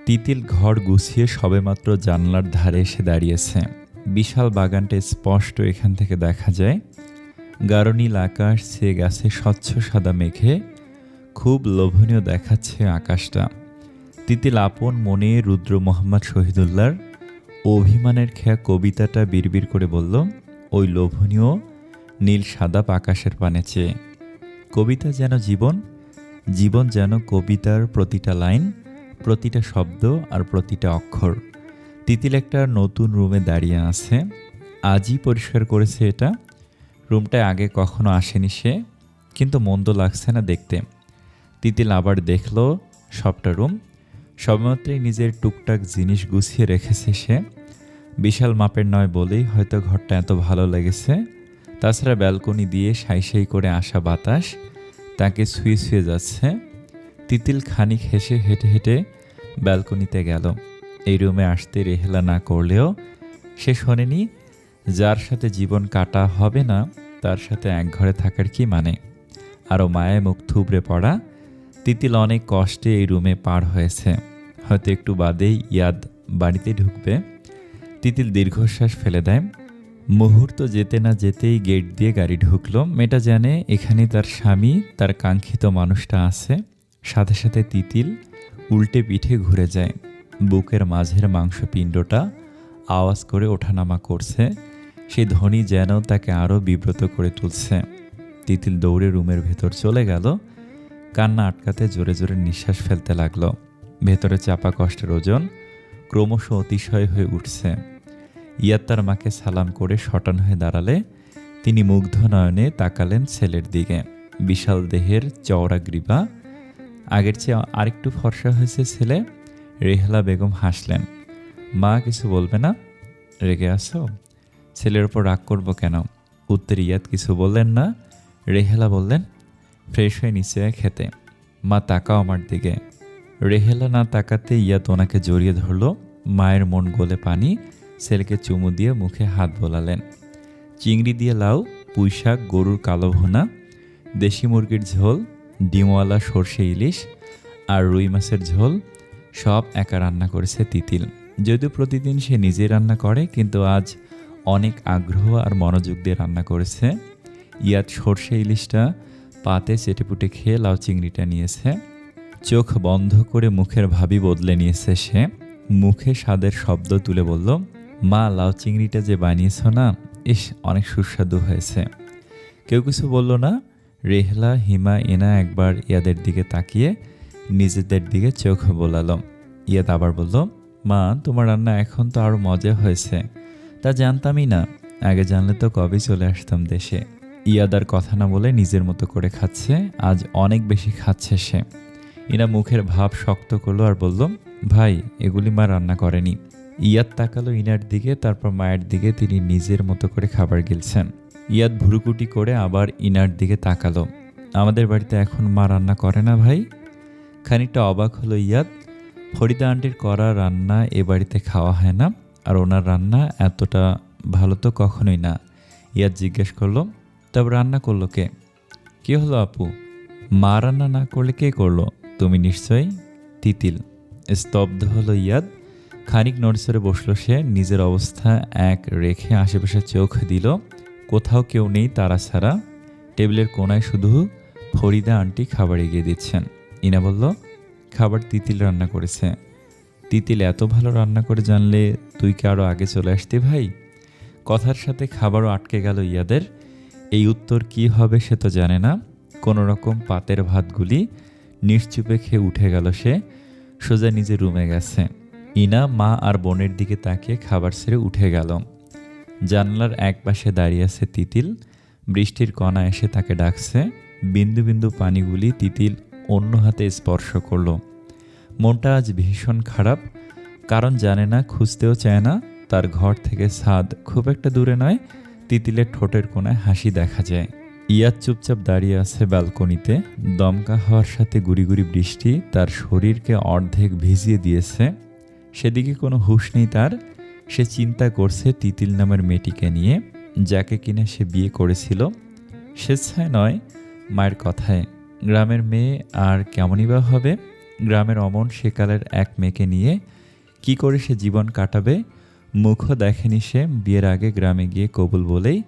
তিতিল ঘর গুছিয়ে সবেমাত্র জানলার ধারে এসে দাঁড়িয়েছে। বিশাল বাগানটা স্পষ্ট এখান থেকে দেখা যায়। গাঢ় নীল আকাশ ছেয়ে গেছে স্বচ্ছ সাদা মেঘে। খুব লোভনীয় দেখাচ্ছে আকাশটা। তিতিল আপন মনে রুদ্র মোহাম্মদ শহীদুল্লাহর অভিমানের খেয়া কবিতাটা বিড়বিড় করে বলল, ওই লোভনীয় নীল সাদা আকাশের পানে চেয়ে। কবিতা যেন জীবন, জীবন যেন কবিতার প্রতিটা লাইন, প্রতিটা শব্দ আর প্রতিটা অক্ষর। তিতিল একটা নতুন রুমে দাঁড়িয়ে আছে। আজই পরিষ্কার করেছে এটা। রুমটায় আগে কখনো আসেনি সে, কিন্তু মন্দ লাগছে না দেখতে। তিতিল আবার দেখল সবটা রুম। সবেমাত্রই নিজের টুকটাক জিনিস গুছিয়ে রেখেছে সে। বিশাল মাপের নয় বলেই হয়তো ঘরটা এত ভালো লেগেছে। তাছাড়া ব্যালকনি দিয়ে সাই সাই করে আসা বাতাস তাকে ছুঁয়ে ছুঁয়ে যাচ্ছে। তিতিল খানিক হেসে হেঁটে হেঁটে ব্যালকনিতে গেল। এই রুমে আসতে রেহেলা না করলেও সে শোনেনি, যার সাথে জীবন কাটা হবে না তার সাথে এক ঘরে থাকার কি মানে। আরও মায়ে মুখ থুবড়ে পড়া। তিতিল অনেক কষ্টে এই রুমে পার হয়েছে। হয়তো একটু বাদেই ইয়াদ বাড়িতে ঢুকবে। তিতিল দীর্ঘশ্বাস ফেলে দেয়। মুহূর্ত যেতে না যেতেই গেট দিয়ে গাড়ি ঢুকলো। মেয়েটা জানে এখানে তার স্বামী, তার কাঙ্ক্ষিত মানুষটা আছে। সাথে সাথে তিতিল উল্টে পিঠে ঘুরে যায়। বুকের মাঝের মাংসপিণ্ডটা আওয়াজ করে ওঠানামা করছে। সেই ধ্বনি যেন তাকে আরও বিব্রত করে তুলছে। তিতিল দৌড়ে রুমের ভেতর চলে গেল। কান্না আটকাতে জোরে জোরে নিঃশ্বাস ফেলতে লাগলো। ভেতরে চাপা কষ্টের ওজন ক্রমশ অতিশয় হয়ে উঠছে। ইয়াদ তার মাকে সালাম করে শটান হয়ে দাঁড়ালে তিনি মুগ্ধ নয়নে তাকালেন ছেলের দিকে। বিশাল দেহের চওড়া গ্রীবা, আগের চেয়ে আরেকটু ফর্সা হয়েছে ছেলে। রেহেলা বেগম হাসলেন। মা কিছু বলবে না? রেগে আসো? ছেলের ওপর রাগ করবো কেন? উত্তরে ইয়াদ কিছু বললেন না। রেহেলা বললেন, ফ্রেশ হয়ে নিচে খেতে। মা তাকাও আমার দিকে। রেহেলা না তাকাতে ইয়াদ ওনাকে জড়িয়ে ধরল। মায়ের মন গলে পানি। ছেলেকে চুমু দিয়ে মুখে হাত বোলালেন। চিংড়ি দিয়ে লাউ, পুঁইশাক, গরুর কালো ভুনা, দেশি মুরগির ঝোল, ডিমওয়ালা সর্ষে ইলিশ আর রুই মাছের ঝোল সব একা রান্না করেছে তিতিল। যদিও প্রতিদিন সে নিজেই রান্না করে, কিন্তু আজ অনেক আগ্রহ আর মনোযোগ দিয়ে রান্না করেছে। ইয়াদ সর্ষে ইলিশটা পাতে চেটেপুটে খেয়ে লাউ চিংড়িটা নিয়েছে। চোখ বন্ধ করে মুখের ভাবি বদলে নিয়েছে সে। মুখে স্বাদের শব্দ তুলে বলল, মা লাউ চিংড়িটা যে বানিয়েছ না, ইস অনেক সুস্বাদু হয়েছে। কেউ কিছু বলল না। রেহলা, হিমা, এনা একবার ইয়াদের দিকে তাকিয়ে নিজেদের দিকে চোখ বোলালো। ইয়াদ আবার বলল, মা তোমার রান্না এখন তো আরও মজা হয়েছে। তা জানতামই না, আগে জানলে তো কবেই চলে আসতাম দেশে। ইয়াদ আর কথা না বলে নিজের মতো করে খাচ্ছে। আজ অনেক বেশি খাচ্ছে সে। ইনা মুখের ভাব শক্ত করলো আর বলল, ভাই এগুলি মা রান্না করেনি। ইয়াদ তাকালো ইনার দিকে, তারপর মায়ের দিকে। তিনি নিজের মতো করে খাবার গিলছেন। ইয়াদ ভুরুকুটি করে আবার ইনার দিকে তাকালো। আমাদের বাড়িতে এখন মা রান্না করে না ভাই? খানিকটা অবাক হলো ইয়াদ। ফরিদা আন্টির করা রান্না এ বাড়িতে খাওয়া হয় না, আর ওনার রান্না এতটা ভালো তো কখনোই না। ইয়াদ জিজ্ঞেস করলো, তবে রান্না করলো কে? কি হলো আপু, মা রান্না না করলে কে করলো? তুমি নিশ্চয়ই। তিতিল। স্তব্ধ হলো ইয়াদ। খানিক নড়চড়ে বসলো সে। নিজের অবস্থা এক রেখে আশেপাশে চোখ দিল। কোথাও কেউ নেই তারা ছাড়া। টেবিলের কোনায় শুধু ফরিদা আন্টি খাবার এগিয়ে দিচ্ছেন। ইনা বলল, খাবার তিতিল রান্না করেছে। তিতিল এত ভালো রান্না করে জানলে তুই কি আরও আগে চলে আসতি ভাই? কথার সাথে খাবারও আটকে গেল ইয়াদের। এই উত্তর কি হবে সে তো জানে না। কোনো রকম পাতের ভাতগুলি নিশ্চুপে খেয়ে উঠে গেল সে। সোজা নিজের রুমে গেছে। ইনা মা আর বোনের দিকে তাকিয়ে খাবার ছেড়ে উঠে গেল। জানলার এক পাশে দাঁড়িয়ে আছে তিতিল। বৃষ্টির কণা এসে তাকে ডাকছে। বিন্দু বিন্দু পানিগুলি তিতিল অন্য হাতে স্পর্শ করল। মনটা আজ ভীষণ খারাপ, কারণ জানে না, খুঁজতেও চায় না। তার ঘর থেকে ছাদ খুব একটা দূরে নয়। তিতিলের ঠোঁটের কোণায় হাসি দেখা যায়। ইয়াদ চুপচাপ দাঁড়িয়ে আছে ব্যালকনিতে। দমকা হওয়ার সাথে গুড়ি গুড়ি বৃষ্টি তার শরীরকে অর্ধেক ভিজিয়ে দিয়েছে। সেদিকে কোনো হুঁশ নেই তার। সে চিন্তা করছে তিতিল নামের মেয়েটিকে নিয়ে, যাকে কিনা সে বিয়ে করেছিল। স্বেচ্ছায় নয়, মায়ের কথায়। গ্রামের মেয়ে আর কেমনই বা হবে। গ্রামের অমন সেকালের এক মেয়েকে নিয়ে কি করে সে জীবন কাটাবে, মুখও দেখেনি সে। বিয়ের আগে গ্রামে গিয়ে কবুল বলেই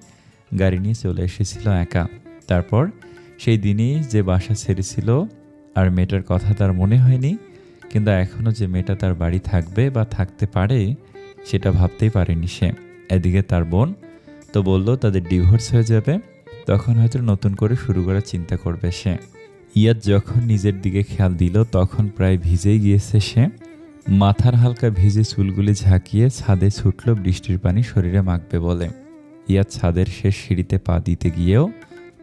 গাড়ি নিয়ে চলে এসেছিল একা। তারপর সেই দিনেই যে বাসা ছেড়েছিল, আর মেয়েটার কথা তার মনে হয়নি, কিন্তু এখনও যে মেয়েটা তার বাড়ি থাকবে বা থাকতে পারে সেটা ভাবতেই পারেনি সে। এদিকে তার বোন তো বলল তাদের ডিভোর্স হয়ে যাবে, তখন হয়তো নতুন করে শুরু করার চিন্তা করবে সে। ইয়াদ যখন নিজের দিকে খেয়াল দিল তখন প্রায় ভিজেই গিয়েছে সে। মাথার হালকা ভিজে চুলগুলি ঝাঁকিয়ে ছাদে ছুটল বৃষ্টির পানি শরীরে মাখবে বলে। ইয়াদ ছাদের শেষ সিঁড়িতে পা দিতে গিয়েও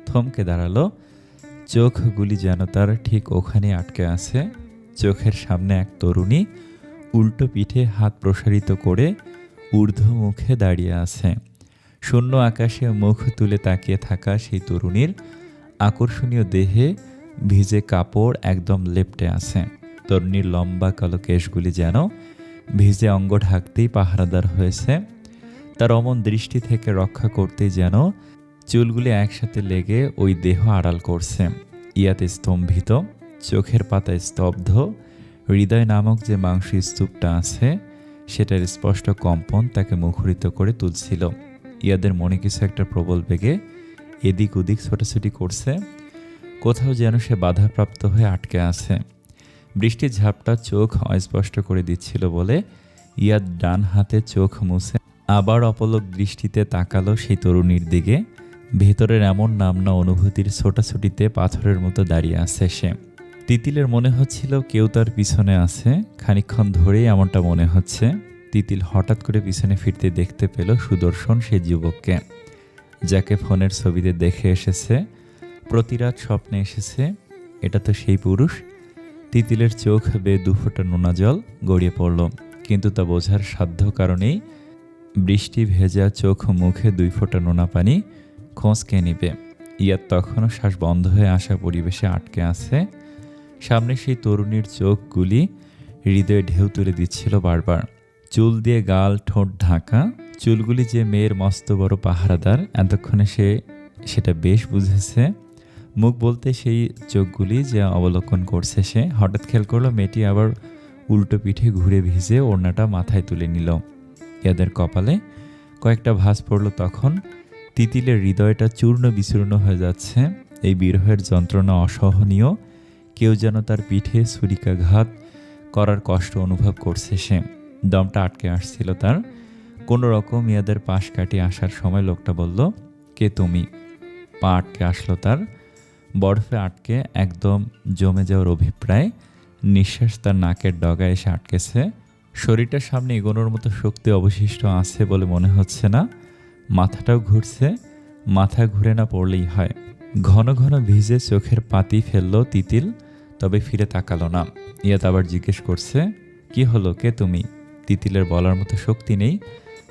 থমকে দাঁড়ালো। চোখগুলি যেন তার ঠিক ওখানে আটকে আছে। চোখের সামনে এক তরুণী উল্টো পিঠে হাত প্রসারিত করে ঊর্ধ্বমুখে দাঁড়িয়ে আছে। শূন্য আকাশে মুখ তুলে তাকিয়ে থাকা সেই তরুণীর আকর্ষণীয় দেহে ভিজে কাপড় একদম লেপ্টে আছে। তরুণীর লম্বা কালো কেশগুলি যেন ভিজে অঙ্গ ঢাকতেই পাহারাদার হয়েছে। তার অমন দৃষ্টি থেকে রক্ষা করতেই যেন চুলগুলি একসাথে লেগে ওই দেহ আড়াল করছে। ইয়াতে স্তম্ভিত, চোখের পাতায় স্তব্ধ। হৃদয় নামক যে মাংস স্তূপটা আছে সেটার স্পষ্ট কম্পন তাকে মুখরিত করে তুলছিল। ইয়াদের মনে কিছু একটা প্রবল বেগে এদিক ওদিক ছোটাছুটি করছে। কোথাও যেন সে বাধাপ্রাপ্ত হয়ে আটকে আছে। বৃষ্টির ঝাপটা চোখ অস্পষ্ট করে দিচ্ছিল বলে ইয়াদ ডান হাতে চোখ মুছে আবার অপলক দৃষ্টিতে তাকালো সেই তরুণীর দিকে। ভেতরের এমন নামনা অনুভূতির ছোটাছুটিতে পাথরের মতো দাঁড়িয়ে আছে সে। তিতিলের মনে হচ্ছিল কেউ তার পিছনে আছে। খানিকক্ষণ ধরেই এমনটা মনে হচ্ছে। তিতিল হঠাৎ করে পিছনে ফিরতে দেখতে পেল সুদর্শন সেই যুবককে, যাকে ফোনের ছবিতে দেখে এসেছে, প্রতিরাত স্বপ্নে এসেছে। এটা তো সেই পুরুষ। তিতিলের চোখ বেয়ে দুফোঁটা নোনা জল গড়িয়ে পড়ল, কিন্তু তা বোঝার সাধ্য কারণেই বৃষ্টি ভেজা চোখ মুখে 2 ফোঁটা নোনা পানি খোঁজকে নিবে। ইয়াদ তখনও শ্বাস বন্ধ হয়ে আসা পরিবেশে আটকে আছে। সামনে সেই তরুণীর চোখগুলি হৃদয়ে ঢেউ তুলে দিচ্ছিল বারবার। চুল দিয়ে গাল ঠোঁট ঢাকা, চুলগুলি যে মেয়ের মস্ত বড় পাহারাদার এতক্ষণে সে সেটা বেশ বুঝেছে। মুখ বলতে সেই চোখগুলি যে অবলোকন করছে সে। হঠাৎ খেয়াল করলো মেয়েটি আবার উল্টো পিঠে ঘুরে ভিজে ওড়নাটা মাথায় তুলে নিল। ইয়াদের কপালে কয়েকটা ভাঁজ পড়ল তখন। তিতিলের হৃদয়টা চূর্ণ বিচূর্ণ হয়ে যাচ্ছে। এই বিরহের যন্ত্রণা অসহনীয়। কেউ যেন তার পিঠে ছুরিকাঘাত করার কষ্ট অনুভব করছে সে। দমটা আটকে আসছিল তার। কোনো রকম ইয়াদের পাশ কাটিয়ে আসার সময় লোকটা বলল, কে তুমি? পা আটকে আসলো তার। বরফে আটকে একদম জমে যাওয়ার অভিপ্রায় নিঃশ্বাস তার নাকের ডগায় এসে আটকেছে। শরীরটার সামনে এগোনোর মতো শক্তি অবশিষ্ট আছে বলে মনে হচ্ছে না। মাথাটাও ঘুরছে। মাথা ঘুরে না পড়লেই হয়। ঘন ঘন ভিজে চোখের পাতি ফেলল তিতিল, তবে ফিরে তাকালো না। ইয়াদ আবার জিজ্ঞেস করছে, কি হলো, কে তুমি? তিতিলের বলার মতো শক্তি নেই।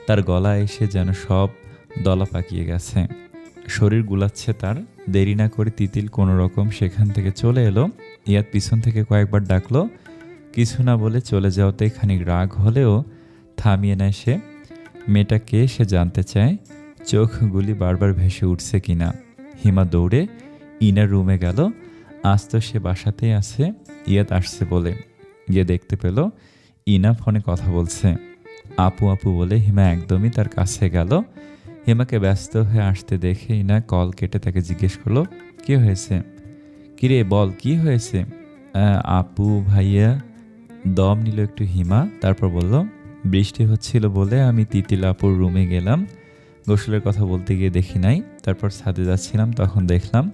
তার গলা এসে যেন সব দলা পাকিয়ে গেছে। শরীর গুলাচ্ছে তার। দেরি না করে তিতিল কোনো রকম সেখান থেকে চলে এলো। ইয়াদ পিছন থেকে কয়েকবার ডাকলো। কিছু না বলে চলে যাওয়াতে খানিক রাগ হলেও থামিয়ে নেয় সে। মেয়েটা কে সে জানতে চায়। চোখগুলি বারবার ভেসে উঠছে কিনা। হিমা দৌড়ে ইনার রুমে গেল। আজ তো সে বাসাতেই আছে। ইয়াদ আসছে বলে গিয়ে দেখতে পেল ইনা ফোনে কথা বলছে। আপু আপু বলে হিমা একদমই তার কাছে গেল। হিমাকে ব্যস্ত হয়ে আসতে দেখে ইনা কল কেটে তাকে জিজ্ঞেস করলো, কি হয়েছে? কিরে বল, কি হয়েছে? আপু ভাইয়া। দম নিল একটু হিমা, তারপর বলল, বৃষ্টি হচ্ছিল বলে আমি তিতিল আপুর রুমে গেলাম। গোসলের কথা বলতে গিয়ে দেখি নাই। তারপর ছাদে যাচ্ছিলাম, তখন দেখলাম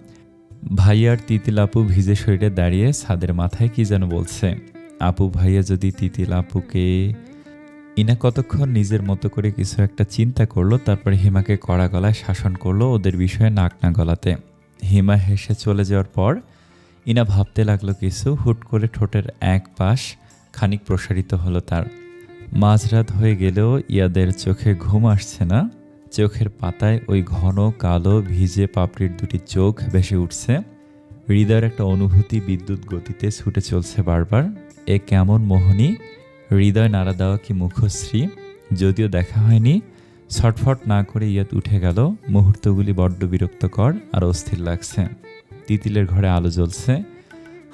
ভাইয়ার তিতিল আপু ভিজে শরীরে দাঁড়িয়ে ছাদের মাথায় কি যেন বলছে। আপু ভাইয়া যদি তিতিল আপুকে। ইনা কতক্ষণ নিজের মতো করে কিছু একটা চিন্তা করলো, তারপর হিমাকে কড়া গলায় শাসন করলো ওদের বিষয়ে নাক না গলাতে। হিমা হেসে চলে যাওয়ার পর ইনা ভাবতে লাগলো কিছু। হুট করে ঠোঁটের এক পাশ খানিক প্রসারিত হলো তার। মাঝরাত হয়ে গেলেও ইয়াদের চোখে ঘুম আসছে না। চোখের পাতায় ওই ঘন কালো ভিজে পাপড়ির দুটি চোখ ভেসে উঠছে। হৃদয়ের একটা অনুভূতি বিদ্যুৎ গতিতে ছুটে চলছে বারবার। এ কেমন মোহনী! হৃদয় নাড়া দেওয়া কি মুখশ্রী! যদিও দেখা হয়নি। ছটফট না করে ইয়াদ উঠে গেল। মুহূর্তগুলি বড্ড বিরক্তকর আর অস্থির লাগছে। তিতিলের ঘরে আলো জ্বলছে।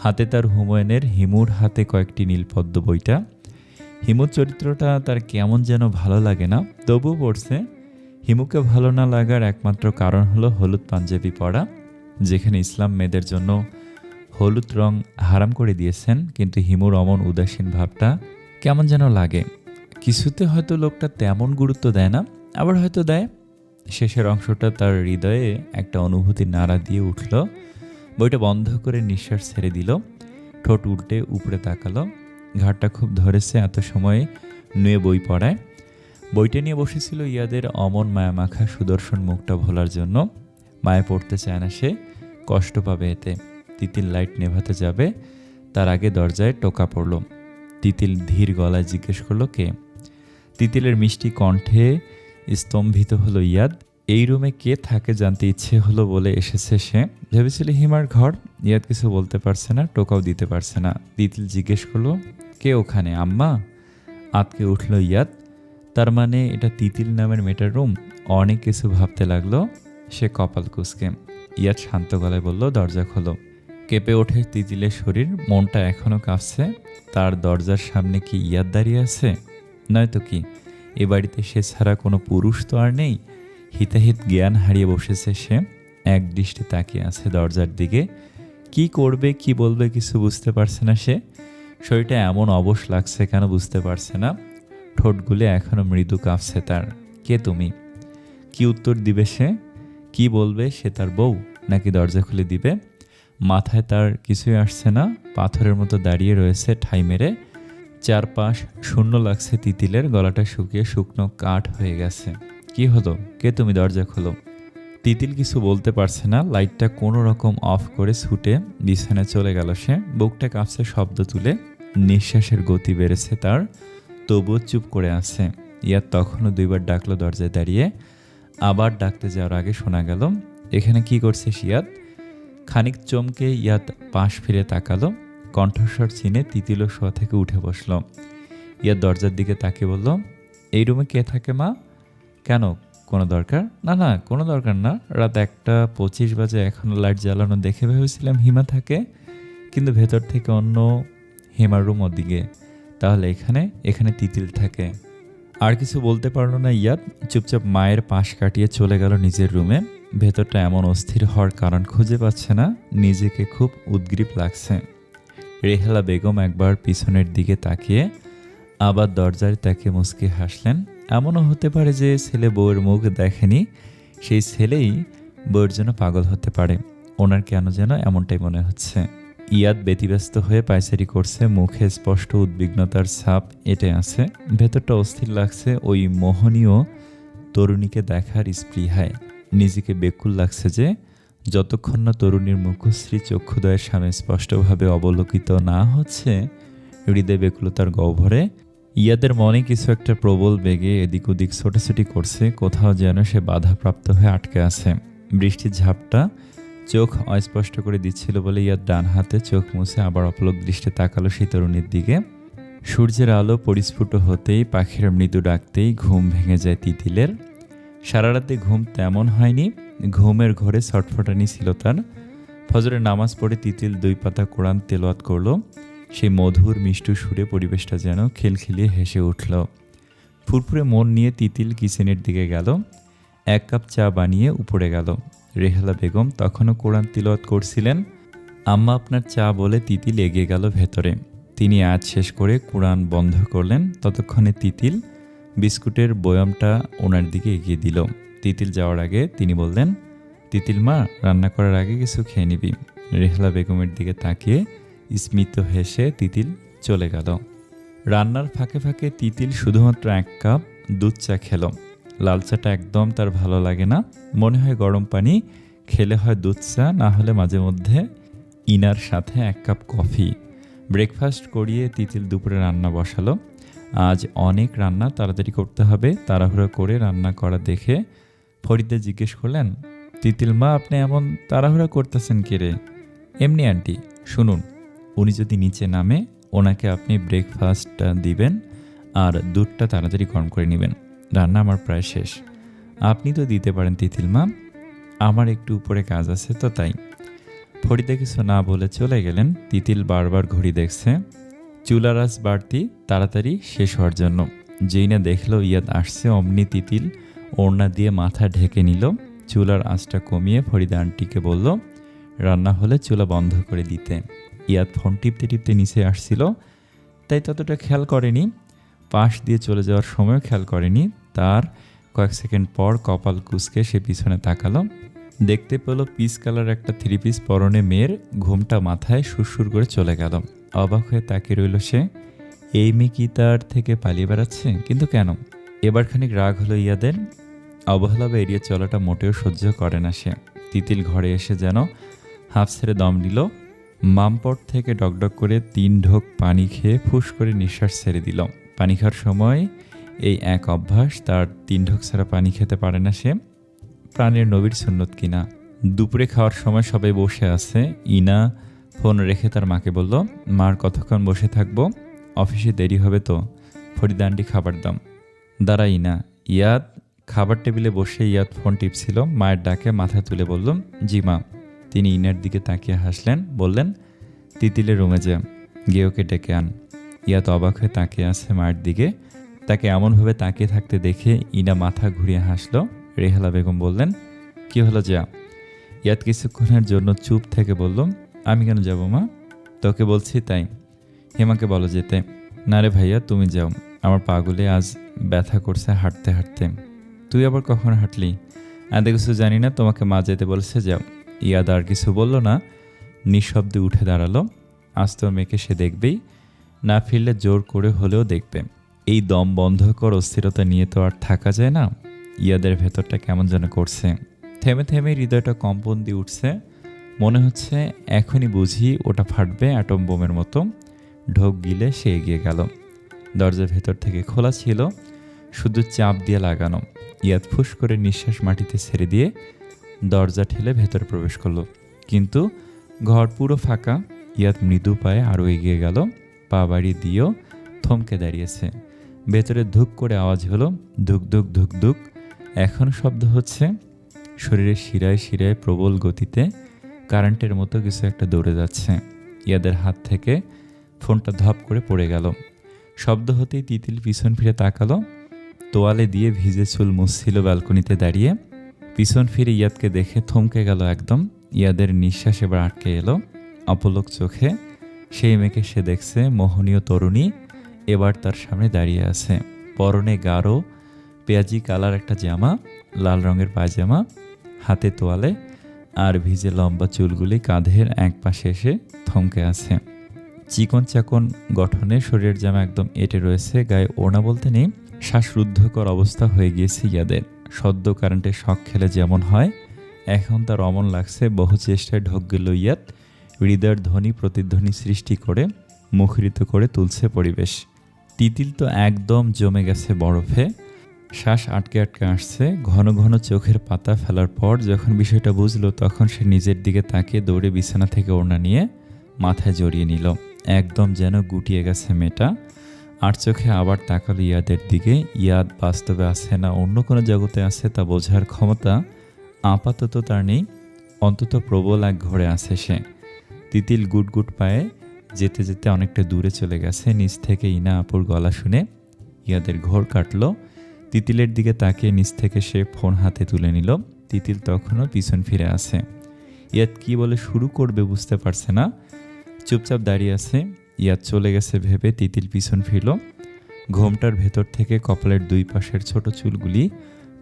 হাতে তার হুমায়ুনের হিমুর হাতে কয়েকটি নীলপদ্ম বইটা। হিমুর চরিত্রটা তার কেমন যেন ভালো লাগে না, তবুও পড়ছে। হিমুকে ভালো না লাগার একমাত্র কারণ হলো হলুদ পাঞ্জাবি পরা, যেখানে ইসলাম মেয়েদের জন্য হলুদ রং হারাম করে দিয়েছেন, কিন্তু হিমুর অমন উদাসীন ভাবটা কেমন যেন লাগে। কিছুতে হয়তো লোকটা তেমন গুরুত্ব দেয় না, আবার হয়তো দেয়। শেষের অংশটা তার হৃদয়ে একটা অনুভূতি নাড়া দিয়ে উঠল। বইটা বন্ধ করে নিঃশ্বাস ছেড়ে দিল, ঠোঁট উল্টে উপরে তাকালো। ঘাড়টা খুব ধরেছে এত সময়ে নুয়ে বই পড়ায়। বইটা নিয়ে বসেছিল ইয়াদের অমন মায়ামাখা সুদর্শন মুখটা ভোলার জন্য। মায়ে পড়তে চায় না সে, কষ্ট পাবে এতে। তিতিল লাইট নেভাতে যাবে, তার আগে দরজায় টোকা পড়ল। তিতিল ধীর গলায় জিজ্ঞেস করলো, কে? তিতিলের মিষ্টি কণ্ঠে স্তম্ভিত হলো ইয়াদ। এই রুমে কে থাকে জানতে ইচ্ছে হলো বলে এসেছে সে। ভেবেছিল হিমার ঘর। ইয়াদ কিছু বলতে পারছে না, টোকাও দিতে পারছে না। তিতিল জিজ্ঞেস করলো, কে ওখানে? আম্মা? আতকে উঠল ইয়াদ। তার মানে এটা তিতিল নামের মেয়েটার রুম? অনেক কিছু ভাবতে লাগলো সে কপাল কুঁচকে। ইয়াদ শান্ত গলায় বলল, দরজা খোলো। কেঁপে ওঠে তিতিলের শরীর, মনটা এখনো কাঁপছে। তার দরজার সামনে কি ইয়াদ দাঁড়িয়ে আছে? নয়তো কি এ বাড়িতে সে ছাড়া কোনো পুরুষ তো আর নেই? হিতাহিত জ্ঞান হারিয়ে বসেছে সে, এক দৃষ্টি তাকিয়ে আছে দরজার দিকে। কি করবে কি বলবে কিছু বুঝতে পারছে না সে। শরীরটা এমন অবশ লাগছে কেন বুঝতে পারছে না। ঠোঁটগুলো এখনো মৃদু কাঁপছে তার। কে তুমি? কি উত্তর দিবে সে? কি বলবে সে তার বউ, নাকি দরজা খুলে দিবে? মাথায় তার কিছুই আসছে না, পাথরের মতো দাঁড়িয়ে রয়েছে ঠাই মেরে। চারপাশ শূন্য লাগছে তিতিলের, গলাটা শুকিয়ে শুকনো কাঠ হয়ে গেছে। কি হলো? কে তুমি? দরজা খোলো। তিতিল কিছু বলতে পারছে না। লাইটটা কোনো রকম অফ করে ছুটে বিছানায় চলে গেল সে। বুকটা কাঁপছে শব্দ তুলে, নিঃশ্বাসের গতি বেড়েছে তার, তবুও চুপ করে আছে। ইয়াদ তখনও দুইবার ডাকলো দরজায় দাঁড়িয়ে। আবার ডাকতে যাওয়ার আগে শোনা গেল, এখানে কি করছিস ইয়াদ? খানিক চমকে ইয়াদ পাশ ফিরে তাকালো। কণ্ঠস্বর চিনে তিতিলও শোয়া থেকে উঠে বসল। ইয়াদ দরজার দিকে তাকিয়ে বলল, এই রুমে কে থাকে মা? কেন, কোনো দরকার? না না, কোনো দরকার না। রাত 1:25 বাজে, এখনো লাইট জ্বালানো দেখে ভেবেছিলাম হিমা থাকে, কিন্তু ভেতর থেকে অন্য হিমার রুম ওদিকে। তাহলে এখানে তিতিল থাকে। আর কিছু বলতে পারল না ইয়াদ, চুপচাপ মায়ের পাশ কাটিয়ে চলে গেল নিজের রুমে। ভেতরটা এমন অস্থির হওয়ার কারণ খুঁজে পাচ্ছে না, নিজেকে খুব উদ্গ্রীব লাগছে। রেহেলা বেগম একবার পিছনের দিকে তাকিয়ে আবার দরজায় তাকিয়ে মুচকি হাসলেন। এমনও হতে পারে যে ছেলে বউয়ের মুখ দেখেনি, সেই ছেলেই বউয়ের জন্য পাগল হতে পারে। ওনার কেন যেন এমনটাই মনে হচ্ছে। ইয়াদ ব্যতিব্যস্ত হয়ে পায়চারি করছে, মুখে স্পষ্ট উদ্বিগ্নতার ছাপ এঁটে আছে। ভেতরটা অস্থির লাগছে ওই মোহনীয় তরুণীকে দেখার স্পৃহায়। নিজেকে বেকুল লাগছে যে যতক্ষণ না তরুণীর মুখশ্রী চক্ষুদয়ের সামনে স্পষ্টভাবে অবলোকিত না হচ্ছে, হৃদয় বেকুলতার গহ্বরে ইয়াদের মনে কিছু একটা প্রবল বেগে এদিক ওদিক ছোটাছুটি করছে। কোথাও যেন সে বাধাপ্রাপ্ত হয়ে আটকে আছে। বৃষ্টির ঝাপটা চোখ অস্পষ্ট করে দিচ্ছিল বলে ইয়াদ ডান হাতে চোখ মুছে আবার অপলক দৃষ্টি তাকালো সেই তরুণীর দিকে। সূর্যের আলো পরিস্ফুট হতেই, পাখির মৃদু ডাকতেই ঘুম ভেঙে যায় তিতিলের। সারা রাতে ঘুম তেমন হয়নি, ঘুমের ঘরে ছটফটানি ছিল তার। ফজরের নামাজ পড়ে তিতিল 2 পাতা কোরআন তেলাওয়াত করলো। সেই মধুর মিষ্টু সুরে পরিবেশটা যেন খিলখিলিয়ে হেসে উঠল। ফুরফুরে মন নিয়ে তিতিল কিচেনের দিকে গেল। 1 কাপ চা বানিয়ে উপরে গেল। রেহেলা বেগম তখনও কোরআন তিলাওয়াত করছিলেন। আম্মা আপনার চা বলে তিতিল এগিয়ে গেল ভেতরে। তিনি আজ শেষ করে কোরআন বন্ধ করলেন। ততক্ষণে তিতিল বিস্কুটের বয়ামটা ওনার দিকে এগিয়ে দিল। তিতিল যাওয়ার আগে তিনি বললেন, তিতিল মা, রান্না করার আগে কিছু খেয়ে নিবি। রেহেলা বেগমের দিকে তাকিয়ে স্মিত হেসে তিতিল চলে গেল। রান্নার ফাঁকে ফাঁকে তিতিল শুধুমাত্র 1 কাপ দুধ চা খেল। লাল চাটা একদম তার ভালো লাগে না, মনে হয় গরম পানি খেলে হয় দুধ চা, না হলে মাঝে মধ্যে ইনার সাথে 1 কাপ কফি। ব্রেকফাস্ট করিয়ে তিতিল দুপুরে রান্না বসালো। আজ অনেক রান্না, তাড়াতাড়ি করতে হবে। তাড়াহুড়ো করে রান্না করা দেখে ফরিদা জিজ্ঞেস করলেন, তিতিল মা, আপনি এমন তাড়াহুড়া করতেছেন কে রে? এমনি আন্টি, শুনুন, উনি যদি নিচে নামে ওনাকে আপনি ব্রেকফাস্টটা দিবেন আর দুধটা তাড়াতাড়ি গরম করে নেবেন। রান্না আমার প্রায় শেষ। আপনি তো দিতে পারেন তিতিল মা, আমার একটু উপরে কাজ আছে তো তাই। ফরিদা কিছু না বলে চলে গেলেন। তিতিল বারবার ঘড়ি দেখছে, চুলার আঁচ বাড়তি তাড়াতাড়ি শেষ হওয়ার জন্য। যেই না দেখলো ইয়াদ আসছে, অমনি তিতিল ওড়না দিয়ে মাথা ঢেকে নিল। চুলার আঁচটা কমিয়ে ফরিদা আন্টিকে বলল রান্না হলে চুলা বন্ধ করে দিতে। ইয়াদ ফোন টিপতে টিপতে নিচে আসছিল, তাই ততটা খেয়াল করেনি। পাশ দিয়ে চলে যাওয়ার সময় খেয়াল করেনি। তার কয়েক সেকেন্ড পর কপাল কুঁচকে সে পিছনে তাকালো, দেখতে পেল পিস কালার একটা থ্রি পিস পরনে মেয়ের, ঘুমটা মাথায় সুরসুর করে চলে গেল। অবাক হয়ে তাকিয়ে রইল সে। এই মেয়ে কি তার থেকে পালিয়ে বেড়াচ্ছে? কিন্তু কেন? এবার খানিক রাগ হলো ইয়াদের। অবহেলা বা এড়িয়ে চলাটা মোটেও সহ্য করে না সে। তিতিল ঘরে এসে যেন হাফ ছেড়ে দম নিল। মামপট থেকে ডকডক করে 3 ঢোক পানি খেয়ে ফুস করে নিঃশ্বাস ছেড়ে দিল। পানি খাওয়ার সময় এই এক অভ্যাস, তার 3 ঢোক ছাড়া পানি খেতে পারে না সে। প্রাণের নবীর সুন্নত কিনা। দুপুরে খাওয়ার সময় সবাই বসে আছে। ইনা ফোন রেখে তার মাকে বলল, মার কতক্ষণ বসে থাকবো? অফিসে দেরি হবে তো। ফরিদা আন্টি খাবার দাম। দাঁড়া ইনা। ইয়াদ খাবার টেবিলে বসে ইয়াদ ফোন টিপছিল। মায়ের ডাকে মাথা তুলে বলল, জি মা। তিনি ইনার দিকে তাকিয়ে হাসলেন, বললেন, তিতিলের রুমে যা, গিয়ে ওকে ডেকে আন। ইয়াদ অবাক হয়ে তাকিয়ে আছে মায়ের দিকে। তাকে এমনভাবে তাকিয়ে থাকতে দেখে ইনা মাথা ঘুরিয়ে হাসলো। রেহালা বেগম বললেন, কি হলো যা? ইয়াদ কিছুক্ষণের জন্য চুপ থেকে বলল, আমি কেন যাব মা? তোকে বলছি তাই। হেমাকে বলো যেতে। না রে ভাইয়া, তুমি যাও, আমার পাগুলে আজ ব্যথা করছে হাঁটতে হাঁটতে। তুই আবার কখন হাঁটলি? এত কিছু জানি না, তোমাকে মা যেতে বলেছে, যাও। ইয়াদ আর কিছু বলল না, নিঃশব্দে উঠে দাঁড়ালো। আজ তোর মেয়েকে সে দেখবেই, না ফিরলে জোর করে হলেও দেখবে। এই দম বন্ধকর অস্থিরতা নিয়ে তো আর থাকা যায় না। ইয়াদের ভেতরটা কেমন যেন করছে। থেমে থেমে হৃদয়টা কম্পন দিয়ে উঠছে। মনে হচ্ছে এখনই বুঝি ওটা ফাটবে অ্যাটম বোমের মতো। ঢোক গিলে সে এগিয়ে গেল। দরজা ভেতর থেকে খোলা ছিল, শুধু চাপ দিয়ে লাগানো। ইয়াদ ফুস করে নিঃশ্বাস মাটিতে ছেড়ে দিয়ে দরজা ঠেলে ভেতরে প্রবেশ করলো। কিন্তু ঘর পুরো ফাঁকা। ইয়াদ মৃদু পায়ে আরও এগিয়ে গেল। পা বাড়ি দিয়েও থমকে দাঁড়িয়েছে। ভেতরে ধুক করে আওয়াজ হলো, ধুক ধুক ধুক ধুক। এখন শব্দ হচ্ছে। শরীরের শিরায় শিরায় প্রবল গতিতে কারেন্টের মতো কিছু একটা দৌড়ে যাচ্ছে। ইয়াদের হাত থেকে ফোনটা ধপ করে পড়ে গেল। শব্দ হতেই তিতিল পিছন ফিরে তাকালো। তোয়ালে দিয়ে ভিজে চুল মুছছিল ব্যালকনিতে দাঁড়িয়ে। পিছন ফিরে ইয়াদকে দেখে থমকে গেল একদম। ইয়াদের নিঃশ্বাস এবার আটকে এলো। অপলক চোখে সেই মেয়েকে সে দেখছে, মোহনীয় তরুণী এবার তার সামনে দাঁড়িয়ে আছে। পরনে গাঢ় পেঁয়াজি কালার একটা জামা, লাল রঙের পায়জামা, হাতে তোয়ালে, আর ভিজে লম্বা চুলগুলি কাঁধের এক পাশে এসে থমকে আছে। চিকন চাকন গঠনে শরীরের জামা একদম এঁটে রয়েছে, গায়ে ওড়না বলতে নেই। শ্বাসরুদ্ধকর অবস্থা হয়ে গিয়েছে ইয়াদের। সদ্য কারেন্টের শক খেলে যেমন হয়, এখন তার অমন লাগছে। বহু চেষ্টায় ঢোক গেল ইয়াদ। হৃদয়ের ধ্বনি প্রতিধ্বনি সৃষ্টি করে মুখরিত করে তুলছে পরিবেশ। তিতিল তো একদম জমে গেছে বরফে। শ্বাস আটকে আটকে আসছে। ঘন ঘন চোখের পাতা ফেলার পর যখন বিষয়টা বুঝলো, তখন সে নিজের দিকে তাকিয়ে দৌড়ে বিছানা থেকে ওড়না নিয়ে মাথায় জড়িয়ে নিল। একদম যেন গুটিয়ে গেছে মেয়েটা। আর চোখে আবার তাকালো ইয়াদের দিকে। ইয়াদ বাস্তবে আছে না অন্য কোনো জগতে আছে তা বোঝার ক্ষমতা আপাতত তার নেই। অন্তত প্রবল এক ঘরে আছে সে। তিতিল গুটগুট পায়ে যেতে যেতে অনেকটা দূরে চলে গেছে। নিচ থেকে ইনা আপুর গলা শুনে ইয়াদের ঘোর কাটল। তিতিলের দিকে তাকিয়ে নিচ থেকে সে ফোন হাতে তুলে নিল। তিতিল তখনও পিছন ফিরে আছে। ইয়াদ কি বলে শুরু করবে বুঝতে পারছে না, চুপচাপ দাঁড়িয়ে আছে। ইয়াদ চলে গেছে ভেবে তিতিল পিছন ফিরল। ঘোমটার ভেতর থেকে কপালের দুই পাশের ছোট চুলগুলি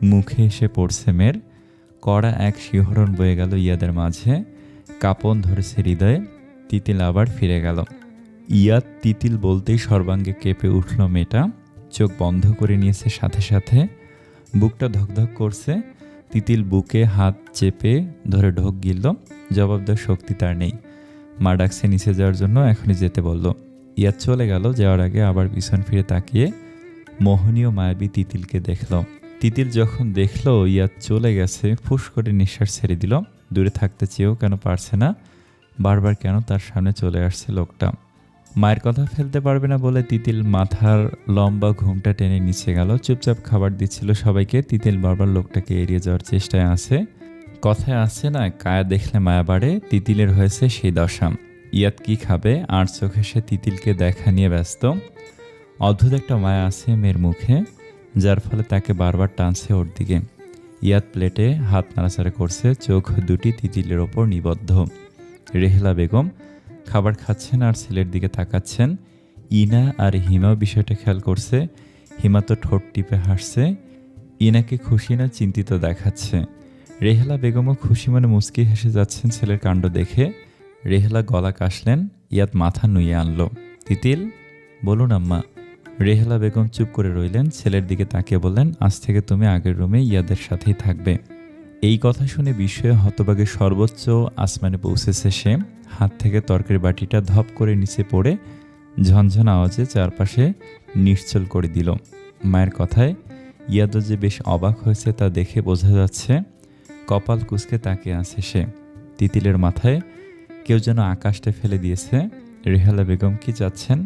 মুখে এসে পড়ছে মেয়ের। কড়া এক শিহরণ বয়ে গেল ইয়াদের মাঝে। কাঁপন ধরেছে হৃদয়ে। তিতিল আবার ফিরে গেল। ইয়াদ তিতিল বলতেই সর্বাঙ্গে কেঁপে উঠল মেয়েটা। চোখ বন্ধ করে নিয়েছে সাথে সাথে। বুকটা ধকধক করছে। তিতিল বুকে হাত চেপে ধরে ঢোক গিলল। জবাব দেওয়ার শক্তি তার নেই। মা ডাকছে নিচে যাওয়ার জন্য, এখনই যেতে বলল। ইয়াদ চলে গেল। যাওয়ার আগে আবার পিছন ফিরে তাকিয়ে মোহনীয় মায়াবী তিতিলকে দেখল। তিতিল যখন দেখল ইয়াদ চলে গেছে, ফুস করে নিঃশ্বাস ছেড়ে দিল। দূরে থাকতে চেয়েও কেন পারছে না, বারবার কেন তার সামনে চলে আসছে লোকটা। মায়ের কথা ফেলতে পারবে না বলে তিতিল মাথার লম্বা ঘুমটা টেনে নিচে গেল। চুপচাপ খাবার দিচ্ছিল সবাইকে। তিতিল বারবার লোকটাকে এড়িয়ে যাওয়ার চেষ্টায় আছে। কথায় আছে না, কায়া দেখলে মায়া বাড়ে, তিতিলের হয়েছে সেই দশা। ইয়াদ কি খাবে, আর চোখে সে তিতিলকে দেখা নিয়ে ব্যস্ত। অদ্ভুত একটা মায়া আছে মেয়ের মুখে, যার ফলে তাকে বারবার টানছে ওর দিকে। ইয়াদ প্লেটে হাত নাড়াচাড়া করছে, চোখ দুটি তিতিলের ওপর নিবদ্ধ। রেহেলা বেগম খাবার খাচ্ছেন আর ছেলের দিকে তাকাচ্ছেন। ইনা আর হিমাও বিষয়টা খেয়াল করছে। হিমা তো ঠোঁট টিপে হাসছে, ইনাকে খুশি না চিন্তিত দেখাচ্ছে। রেহেলা বেগমও খুশি মনে মুচকি হেসে যাচ্ছেন ছেলের কাণ্ড দেখে। রেহেলা গলা কাশলেন, ইয়াদ মাথা নুইয়ে আনলো। তিতিল, বলুন আম্মা। রেহেলা বেগম চুপ করে রইলেন, ছেলের দিকে তাকিয়ে বললেন, আজ থেকে তুমি আগের রুমে ইয়াদের সাথেই থাকবে। এই কথা শুনে বিস্ময়ে হতবাগে সর্বোচ্চ আসমানে পৌঁছেছে সে। হাত থেকে তরকারি বাটিটা ধপ করে নিচে পড়ে ঝনঝন আওয়াজে চারপাশে নিশ্চল করে দিল। মায়ের কথায় ইয়াদও যে বেশ অবাক হয়েছে তা দেখে বোঝা যাচ্ছে। কপাল কুঁচকে তাকিয়ে আছে সে। তিতিলের মাথায় কেউ যেন আকাশটা ফেলে দিয়েছে। রেহেলা বেগম কি চাচ্ছেন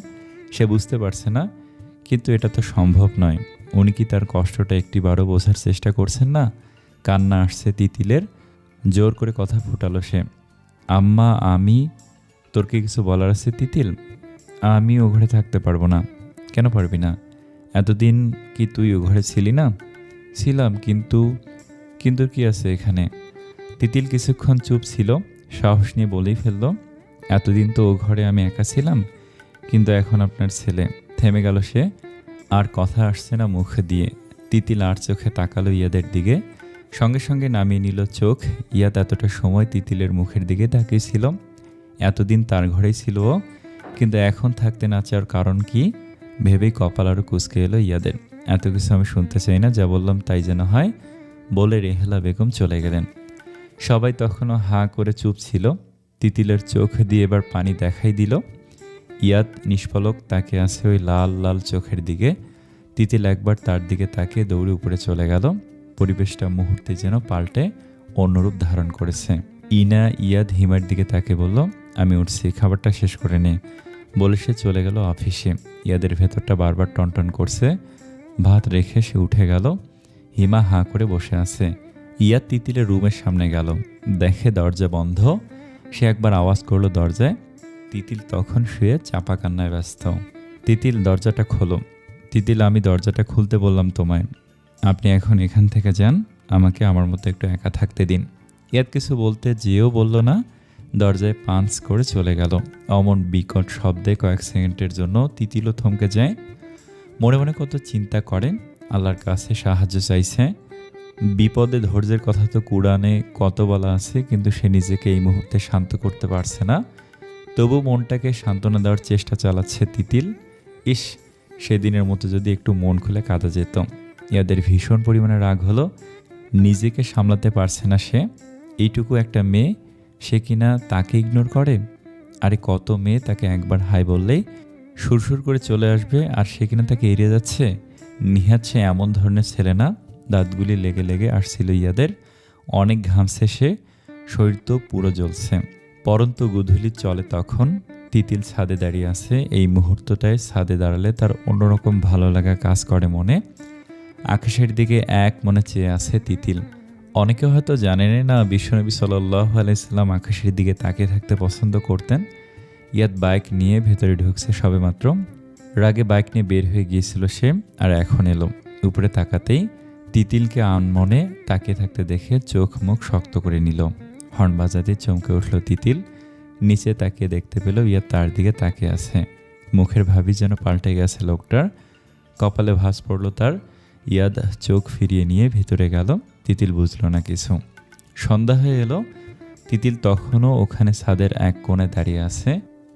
সে বুঝতে পারছে না, কিন্তু এটা তো সম্ভব নয়। উনি কি তার কষ্টটা একটিবারও বোঝার চেষ্টা করছেন না? কান্না আসছে তিতিলের, জোর করে কথা ফুটালো সে। আম্মা, আমি, তোর কি কিছু বলার আছে তিতিল? আমি ও ঘরে থাকতে পারবো না। কেন পারবি না? এতদিন কি তুই ও ঘরে ছিলি না? ছিলাম, কিন্তু কিন্তু কি আছে এখানে? তিতিল কিছুক্ষণ চুপ ছিল, সাহস নিয়ে বলেই ফেলল, এতদিন তো ও ঘরে আমি একা ছিলাম, কিন্তু এখন আপনার ছেলে। থেমে গেল সে, আর কথা আসছে না মুখ দিয়ে। তিতিল আর চোখে তাকালো ইয়াদের দিকে, সঙ্গে সঙ্গে নামিয়ে নিল চোখ। ইয়াদ এতটা সময় তিতিলের মুখের দিকে তাকিয়েছিল। এতদিন তার ঘরেই ছিল ও, কিন্তু এখন থাকতে না চাওয়ার কারণ কি ভেবেই কপাল আরও কুঁচকে এলো ইয়াদের। এত কিছু আমি শুনতে চাই না, যা বললাম তাই যেন হয়, বলে রেহেলা বেগম চলে গেলেন। সবাই তখনও হাঁ করে চুপ ছিল। তিতিলের চোখ দিয়ে এবার পানি দেখাই দিল। ইয়াদ নিষ্পলক তাকিয়ে আছে ওই লাল লাল চোখের দিকে। তিতিল একবার তার দিকে তাকিয়ে দৌড়ে উপরে চলে গেল। পরিবেশটা মুহূর্তে যেন পাল্টে অন্যরূপ ধারণ করেছে। ইনা ইয়াদ হিমার দিকে তাকে বলল, আমি উঠছি, খাবারটা শেষ করে নে, বলে সে চলে গেল অফিসে। ইয়াদের ভেতরটা বারবার টনটন করছে। ভাত রেখে সে উঠে গেল। হিমা হাঁ করে বসে আছে। ইয়াদ তিতিলের রুমের সামনে গেল, দেখে দরজা বন্ধ। সে একবার আওয়াজ করলো দরজায়। তিতিল তখন শুয়ে চাপা কান্নায় ব্যস্ত। তিতিল, দরজাটা খোলো। তিতিল, আমি দরজাটা খুলতে বললাম তোমায়, আপনি এখন এখান থেকে যান, আমাকে আমার মতো একটু একা থাকতে দিন। ইয়াদ কিছু বলতে যেও বলল না, দরজায় পাঞ্চ করে চলে গেল। অমন বিকট শব্দে কয়েক সেকেন্ডের জন্য তিতিলও থমকে যায়। মনে মনে কত চিন্তা করে, আল্লাহর কাছে সাহায্য চাইছে। বিপদে ধৈর্যের কথা তো কুরআনে কত বলা আছে, কিন্তু সে নিজেকে এই মুহূর্তে শান্ত করতে পারছে না। তবু মনটাকে সান্ত্বনা দেওয়ার চেষ্টা চালাচ্ছে তিতিল। ইস, সেদিনের মতো যদি একটু মন খুলে কাঁদা যেত। ইয়াদের ভীষণ পরিমাণে রাগ হলো, নিজেকে সামলাতে পারছে না সে। এইটুকু একটা মেয়ে, সে কিনা তাকে ইগনোর করে। আরে কত মেয়ে তাকে একবার হাই বললেই সুরসুর করে চলে আসবে, আর সে কিনা তাকে এড়িয়ে যাচ্ছে। নিহাত সে এমন ধরনের ছেলে না। দাঁতগুলি লেগে লেগে আসছিল ইয়াদের। অনেক ঘামছে সে, শরীর তো পুরো জ্বলছে। পরন্তু গোধূলি চলে তখন। তিতিল ছাদে দাঁড়িয়ে আছে। এই মুহূর্তটায় ছাদে দাঁড়ালে তার অন্যরকম ভালো লাগা কাজ করে মনে। আকাশের দিকে এক মনে চেয়ে আছে তিতিল। অনেকে হয়তো জানেন না, বিশ্বনবী সাল্লাল্লাহু আলাইহি সাল্লাম আকাশের দিকে তাকিয়ে থাকতে পছন্দ করতেন। ইয়াদ বাইক নিয়ে ভেতরে ঢুকছে সবেমাত্র। রাগে বাইক নিয়ে বের হয়ে গিয়েছিল সে, আর এখন এলো। উপরে তাকাতেই তিতিলকে আনমনে তাকিয়ে থাকতে দেখে চোখ মুখ শক্ত করে নিল। হর্ন বাজাতে চমকে উঠল তিতিল। নিচে তাকিয়ে দেখতে পেল ইয়াদ তার দিকে তাকিয়ে আছে। মুখের ভাবি যেন পাল্টে গেছে লোকটার। কপালে ভাঁজ পড়ল তার। ইয়াদ চোখ ফিরিয়ে নিয়ে ভেতরে গেল। তিতিল বুঝল না কিছু। সন্ধ্যা হয়ে এলো। তিতিল তখনও ওখানে ছাদের এক কোণে দাঁড়িয়ে আছে।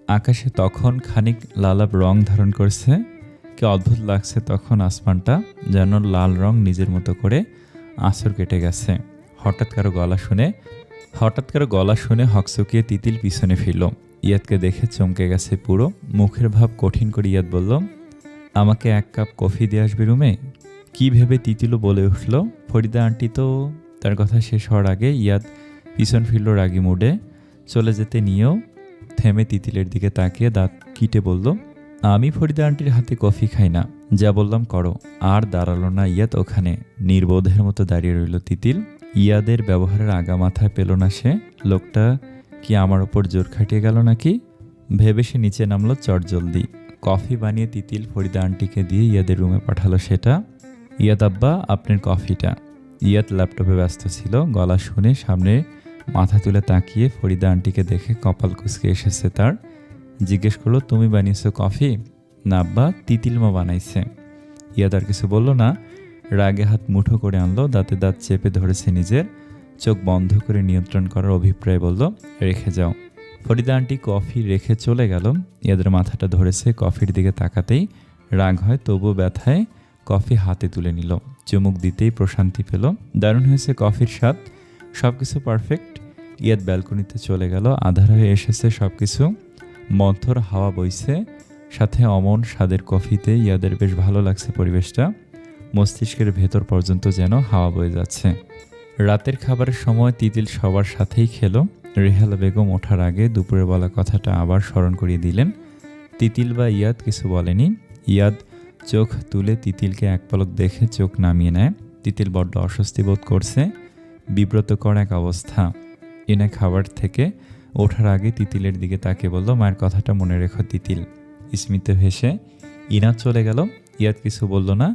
আকাশে তখন খানিক লালাব রং ধারণ করছে। কি অদ্ভুত লাগছে তখন আসমানটা, যেন লাল রং নিজের মতো করে আঁচড় কেটে গেছে। হঠাৎ কারো গলা শুনে হকচকিয়ে তিতিল পিছনে ফিরল। ইয়াদকে দেখে চমকে গেছে পুরো। মুখের ভাব কঠিন করে ইয়াদ বলল, আমাকে এক কাপ কফি দিয়ে আসবে রুমে? কি ভেবে তিতিলও বলে উঠল, ফরিদা আন্টি তো। তার কথা শেষ হওয়ার আগে ইয়াদ পিছন ফিরল রাগি মুডে। চলে যেতে নিয়েও থেমে তিতিলের দিকে তাকিয়ে দাঁত কিটে বলল, আমি ফরিদা আন্টির হাতে কফি খাই না, যা বললাম করো। আর দাঁড়ালো না ইয়াদ ওখানে। নির্বোধের মতো দাঁড়িয়ে রইল তিতিল। ইয়াদের ব্যবহারের আগা মাথায় পেল না সে। লোকটা কি আমার ওপর জোর খাটিয়ে গেল নাকি ভেবে সে নিচে নামলো চটজলদি। কফি বানিয়ে তিতিল ফরিদা আন্টিকে দিয়ে ইয়াদের রুমে পাঠালো সেটা। ইয়াদ আব্বা, আপনার কফিটা। ইয়াদ ল্যাপটপে ব্যস্ত ছিল। গলা শুনে সামনে মাথা তুলে তাকিয়ে ফরিদা আন্টিকে দেখে কপাল কুঁচকে এসেছে তার। জিজ্ঞেস করলো, তুমি বানিয়েছো কফি? না আব্বা, তিতিল মা বানাইছে। ইয়াদ আর কিছু বলল না, রাগে হাত মুঠো করে আনলো, দাঁতে দাঁত চেপে ধরেছে নিজের। চোখ বন্ধ করে নিয়ন্ত্রণ করার অভিপ্রায় বলল, রেখে যাও। ফরিদা আন্টি কফি রেখে চলে গেল। ইয়াদের মাথাটা ধরেছে, কফির দিকে তাকাতেই রাগ হয়, তবুও ব্যথায় কফি হাতে তুলে নিল। চুমুক দিতেই প্রশান্তি পেল। দারুণ হয়েছে কফির স্বাদ, সব কিছু পারফেক্ট। ইয়াদ ব্যালকনিতে চলে গেল। আধার হয়ে এসেছে সব কিছু, মন্থর হাওয়া বইছে, সাথে অমন স্বাদের কফিতে ইয়াদের বেশ ভালো লাগছে পরিবেশটা। মস্তিষ্কের ভেতর পর্যন্ত যেন হাওয়া বয়ে যাচ্ছে। রাতের খাবারের সময় তিতিল সবার সাথেই খেলো। রেহালা বেগম ওঠার আগে দুপুরে বলা কথাটা আবার স্মরণ করিয়ে দিলেন। তিতিল বা ইয়াদ কিছু বলেনি। ইয়াদ চোখ তুলে তিতিলকে এক পলক দেখে চোখ নামিয়ে নেয়। তিতিল বড্ড অস্বস্তি বোধ করছে, বিব্রতকর এক অবস্থা। এনে খাবার থেকে ওঠার আগে তিতিলের দিকে তাকিয়ে বলল, মায়ের কথাটা মনে রেখো তিতিল। স্মিত হেসে ইনাদ চলে গেল। ইয়াদ কিছু বলল না,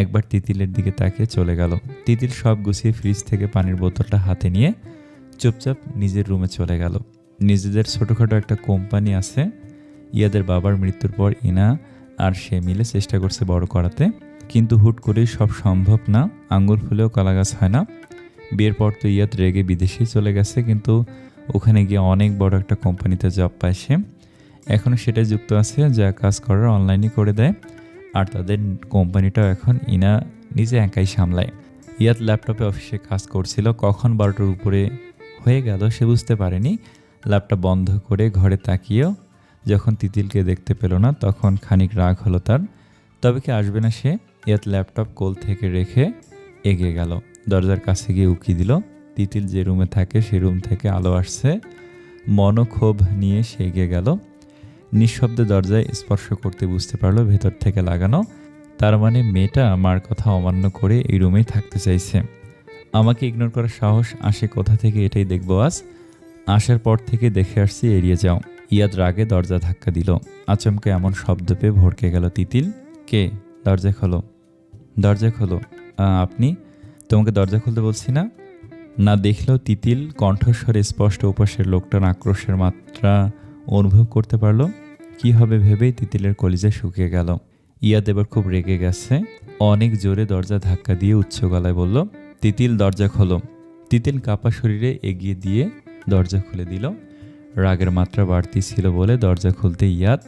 একবার তিতিলের দিকে তাকিয়ে চলে গেল। তিতিল সব গুছিয়ে ফ্রিজ থেকে পানির বোতলটা হাতে নিয়ে চুপচাপ নিজের রুমে চলে গেল। নিজেদের ছোটোখাটো একটা কোম্পানি আছে। ইয়াদের বাবার মৃত্যুর পর ইনা আর সে মিলে চেষ্টা করছে বড় করাতে, কিন্তু হুট করেই সব সম্ভব না। আঙ্গুল ফুলেও কলাগাছ হয় না। বিয়ের পর তো ইয়াদ রেগে বিদেশেই চলে গেছে, কিন্তু ওখানে গিয়ে অনেক বড় একটা কোম্পানিতে জব পায় সে। এখনও সেটাই যুক্ত আছে, যা কাজ করার অনলাইনে করে দেয়। আর তাদের কোম্পানিটাও এখন ইনা নিজে একাই সামলায়। ইয়াদ ল্যাপটপে অফিসে কাজ করছিল, কখন 12টার উপরে হয়ে গেল সে বুঝতে পারেনি। ল্যাপটপ বন্ধ করে ঘরে তাকিয়েও যখন তিতিলকে দেখতে পেল না, তখন খানিক রাগ হলো তার। তবে কি আসবে না সে? ইয়াদ ল্যাপটপ কোল থেকে রেখে এগিয়ে গেল। দরজার কাছে গিয়ে উকি দিল। তিতিল যে রুমে থাকে সে রুম থেকে আলো আসছে। মনোক্ষোভ নিয়ে সে এগিয়ে গেল। নিঃশব্দে দরজায় স্পর্শ করতে বুঝতে পারলো ভেতর থেকে লাগানো। তার মানে মেয়েটা মার কথা অমান্য করে এই রুমেই থাকতে চাইছে। আমাকে ইগনোর করার সাহস আসে কোথা থেকে, এটাই দেখবো আজ। আসার পর থেকে দেখে আসছি, এড়িয়ে যাও। ইয়াদ রাগে দরজা ধাক্কা দিল। আচমকে এমন শব্দ পেয়ে ভড়কে গেল তিতিল। কে? দরজা খোলো, দরজা খোলো। আপনি? তোমাকে দরজা খুলতে বলছি না। না দেখলেও তিতিল কণ্ঠস্বরে স্পষ্ট উপাসের লোকটার আক্রোশের মাত্রা অনুভব করতে পারল। কি হবে ভেবেই তিতিলের কলিজা শুকিয়ে গেল। ইয়াদ এবার খুব রেগে গেছে। অনেক জোরে দরজা ধাক্কা দিয়ে উচ্চ গলায় বলল, তিতিল দরজা খোলো। তিতিল কাপা শরীরে এগিয়ে দিয়ে দরজা খুলে দিল। রাগের মাত্রা বাড়তি ছিল বলে দরজা খুলতে ইয়াদ